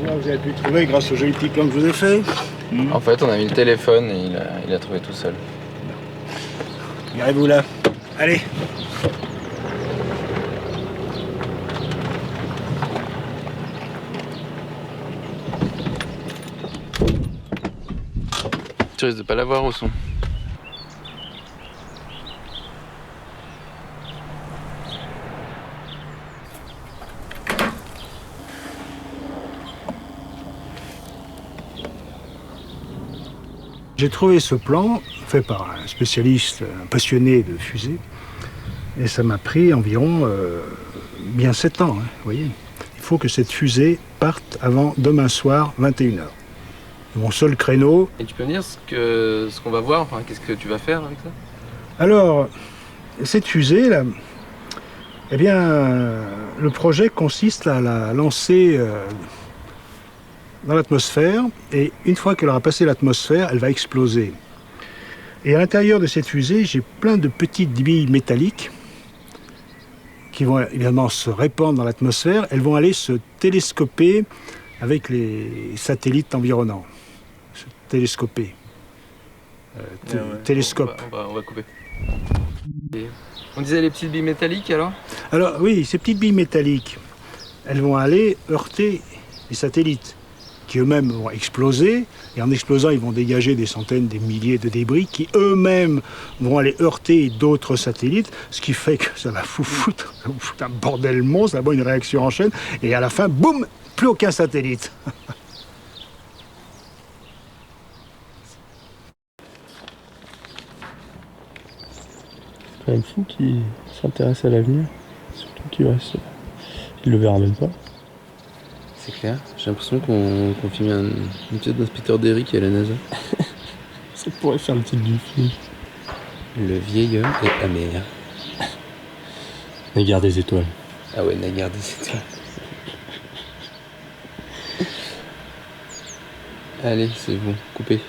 vois, vous avez pu trouver grâce au joli petit plan que je vous ai fait. En fait, on a mis le téléphone et il a trouvé tout seul. Garez-vous là. Allez. Tu risques de pas l'avoir au son. J'ai trouvé ce plan fait par un spécialiste, un passionné de fusées, et ça m'a pris environ bien 7 ans, hein, vous voyez. Il faut que cette fusée parte avant demain soir, 21h. Mon seul créneau. Et tu peux me dire ce qu'on va voir, enfin, qu'est-ce que tu vas faire avec ça? Alors, cette fusée, là, eh bien, le projet consiste à la lancer dans l'atmosphère, et une fois qu'elle aura passé l'atmosphère, elle va exploser. Et à l'intérieur de cette fusée, j'ai plein de petites billes métalliques qui vont évidemment se répandre dans l'atmosphère. Elles vont aller se télescoper avec les satellites environnants. Se télescoper. Télescope. On va couper. Et on disait les petites billes métalliques alors? Alors oui, ces petites billes métalliques, elles vont aller heurter les satellites, qui eux-mêmes vont exploser, et en explosant, ils vont dégager des centaines, des milliers de débris qui eux-mêmes vont aller heurter d'autres satellites, ce qui fait que ça va vous foutre un bordel monstre, d'abord une réaction en chaîne, et à la fin, boum, plus aucun satellite. C'est quand même fou qui s'intéresse à l'avenir, surtout qu'il reste... Il le verra même pas. C'est clair, j'ai l'impression qu'on filme un épisode d'inspecteur d'Eric à la NASA. Ça pourrait faire le titre du film. Le vieil homme est amer. Naguère des étoiles. Ah ouais, Naguère des étoiles. Allez, c'est bon, coupé.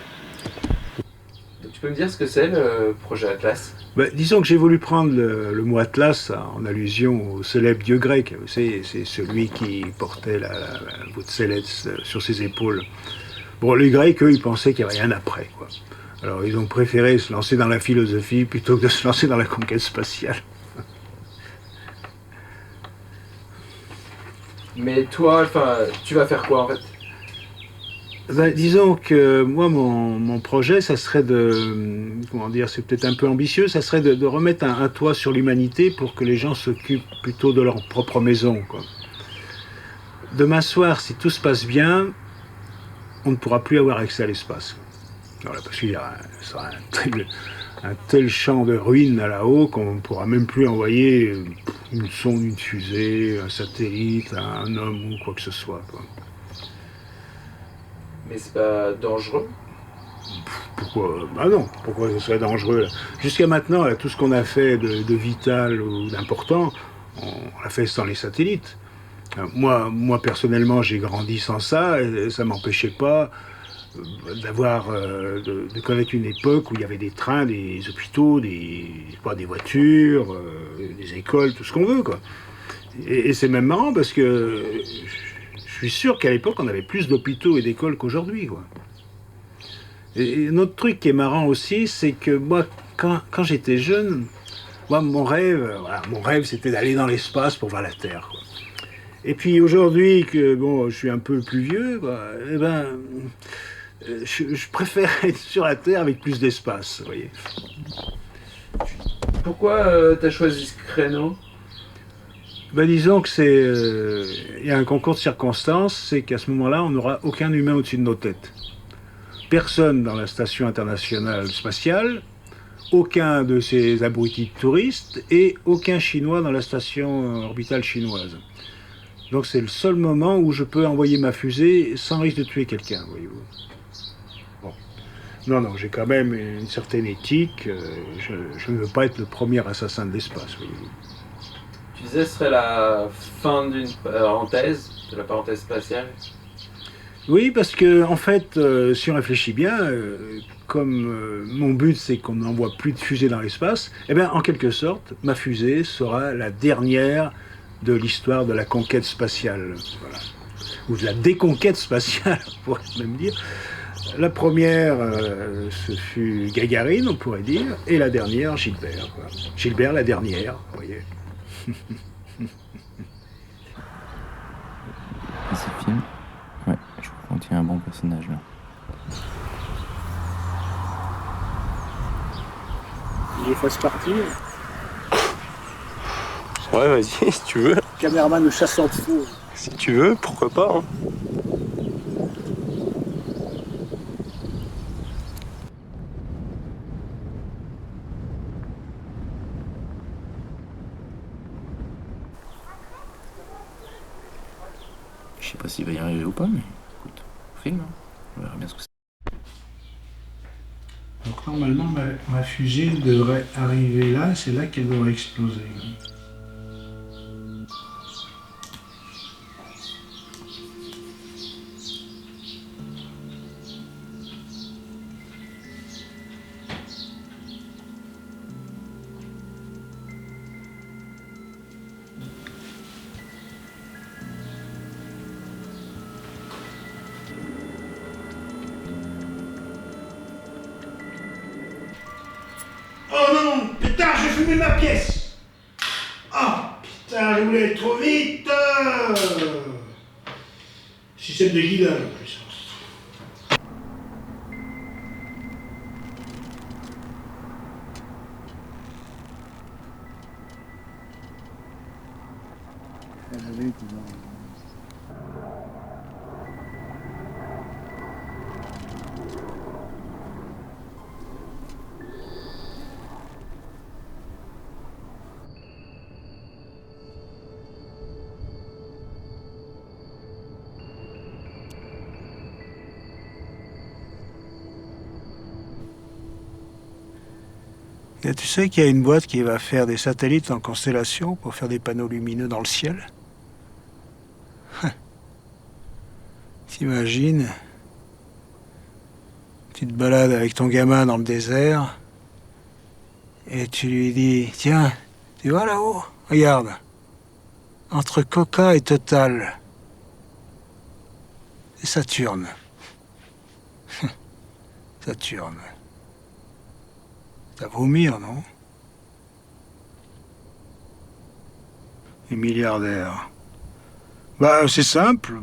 Tu peux me dire ce que c'est le projet Atlas? Disons que j'ai voulu prendre le mot Atlas en allusion au célèbre dieu grec. Vous savez, c'est celui qui portait la voûte céleste sur ses épaules. Bon, les Grecs, eux, ils pensaient qu'il n'y avait rien après, quoi. Alors, ils ont préféré se lancer dans la philosophie plutôt que de se lancer dans la conquête spatiale. Mais toi, enfin, tu vas faire quoi en fait? Disons que moi, mon projet, ça serait de... Comment dire, c'est peut-être un peu ambitieux, ça serait de remettre un toit sur l'humanité pour que les gens s'occupent plutôt de leur propre maison, quoi. Demain soir, si tout se passe bien, on ne pourra plus avoir accès à l'espace. Voilà, parce qu'il y aura un tel champ de ruines là-haut qu'on ne pourra même plus envoyer une sonde, une fusée, un satellite, un homme ou quoi que ce soit, quoi. Mais c'est pas dangereux? Pourquoi? Bah non, pourquoi ce serait dangereux là? Jusqu'à maintenant, là, tout ce qu'on a fait de vital ou d'important, on l'a fait sans les satellites. Moi personnellement, j'ai grandi sans ça, et ça m'empêchait pas de connaître une époque où il y avait des trains, des hôpitaux, des voitures, des écoles, tout ce qu'on veut, quoi. Et c'est même marrant parce que je suis sûr qu'à l'époque, on avait plus d'hôpitaux et d'écoles qu'aujourd'hui, quoi. Et un autre truc qui est marrant aussi, c'est que moi, quand j'étais jeune, moi, mon rêve, c'était d'aller dans l'espace pour voir la Terre, quoi. Et puis aujourd'hui, que bon, je suis un peu plus vieux, quoi, eh ben, je préfère être sur la Terre avec plus d'espace, vous voyez. Pourquoi t'as choisi ce créneau? Disons que il y a un concours de circonstances, c'est qu'à ce moment-là, on n'aura aucun humain au-dessus de nos têtes. Personne dans la station internationale spatiale, aucun de ces abrutis de touristes et aucun Chinois dans la station orbitale chinoise. Donc c'est le seul moment où je peux envoyer ma fusée sans risque de tuer quelqu'un, voyez-vous. Bon. Non, j'ai quand même une certaine éthique, je ne veux pas être le premier assassin de l'espace, voyez-vous. Tu disais ce serait la fin d'une parenthèse, de la parenthèse spatiale? Oui, parce que en fait, si on réfléchit bien, comme mon but c'est qu'on n'envoie plus de fusées dans l'espace, eh bien en quelque sorte, ma fusée sera la dernière de l'histoire de la conquête spatiale. Voilà. ou de la déconquête spatiale, on pourrait même dire. La première, ce fut Gagarine, on pourrait dire, et la dernière, Gilbert. Quoi. Gilbert, la dernière, vous voyez. Et ce film, ouais, je crois qu'on tient un bon personnage là. Je les fasse partir. Ouais, vas-y, si tu veux. Caméraman de chassant de fou. Si tu veux, pourquoi pas. Hein. Je sais pas s'il va y arriver ou pas, mais écoute, on filme, hein. On verra bien ce que c'est. Donc normalement, ma fusée devrait arriver là, c'est là qu'elle devrait exploser. Oh non! Putain, j'ai fumé ma pièce! Oh putain, je voulais aller trop vite! Système de guidage en plus. Et tu sais qu'il y a une boîte qui va faire des satellites en constellation pour faire des panneaux lumineux dans le ciel? T'imagines? Tu te balades avec ton gamin dans le désert et tu lui dis, tiens, tu vois là-haut? Regarde, entre Coca et Total, c'est Saturne. Saturne. Ça vaut vomir, non? Les milliardaires. Bah, c'est simple.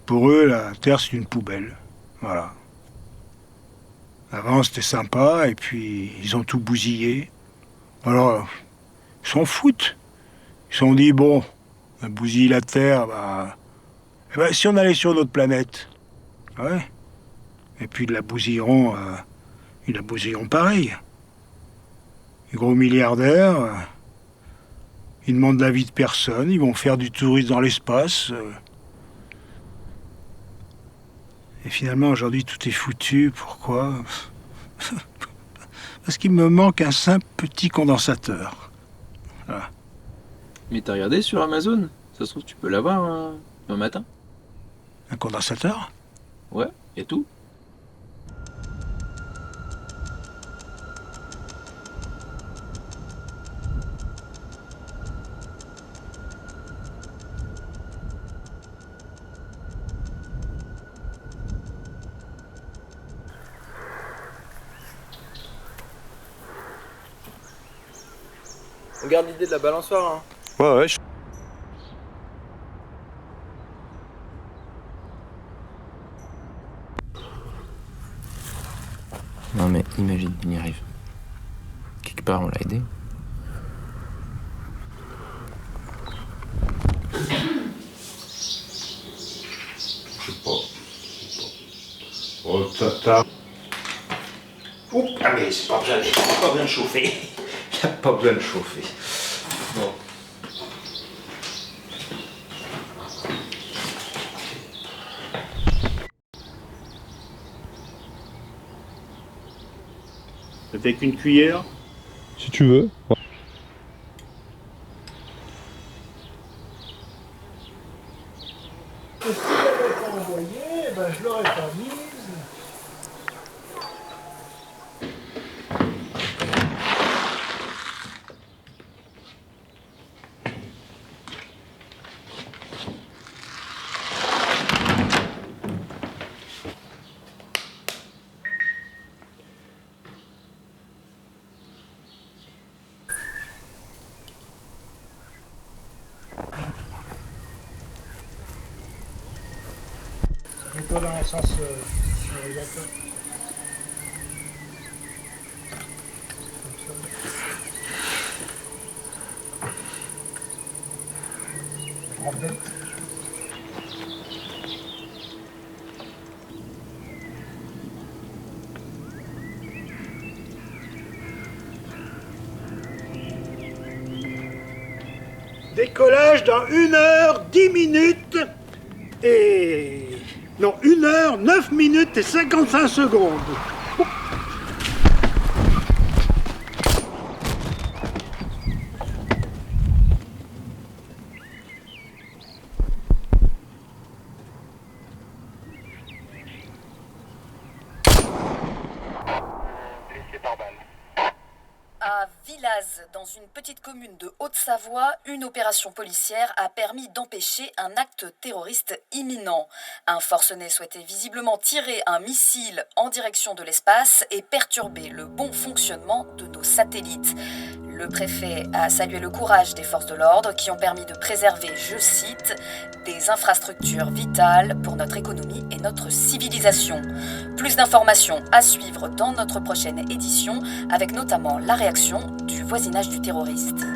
Pour eux, la Terre, c'est une poubelle. Voilà. Avant, c'était sympa, et puis ils ont tout bousillé. Alors, ils s'en foutent. Ils se sont dit, bon, on a bousillé la Terre, bah, eh ben, si on allait sur notre planète, ouais. Et puis ils la bousilleront pareil. Les gros milliardaires, ils demandent l'avis de personne, ils vont faire du tourisme dans l'espace. Et finalement, aujourd'hui, tout est foutu. Pourquoi? Parce qu'il me manque un simple petit condensateur. Voilà. Mais t'as regardé sur Amazon? Ça se trouve, tu peux l'avoir un matin. Un condensateur? Ouais, y a tout. On garde l'idée de la balançoire, hein. Ouais, ouais. Non mais imagine, il y arrive. Quelque part, on l'a aidé. Je sais pas. Oh, tata. Oups, ah mais c'est pas besoin de chauffer. Il n'y a pas besoin de chauffer. Bon. Avec une cuillère? Si tu veux. Ouais. Si je l'avais pas envoyé, ben je l'aurais pas mise. Mets-toi dans le sens horizontal. Comme ça. Décollage dans 1 heure 10 minutes et... Non, 1 heure 9 minutes et 55 secondes. À Villaz, dans une petite commune de Haute-Savoie, une opération policière a permis d'empêcher un acte terroriste imminent. Un forcené souhaitait visiblement tirer un missile en direction de l'espace et perturber le bon fonctionnement de nos satellites. Le préfet a salué le courage des forces de l'ordre qui ont permis de préserver, je cite, des infrastructures vitales pour notre économie et notre civilisation. Plus d'informations à suivre dans notre prochaine édition, avec notamment la réaction du voisinage du terroriste.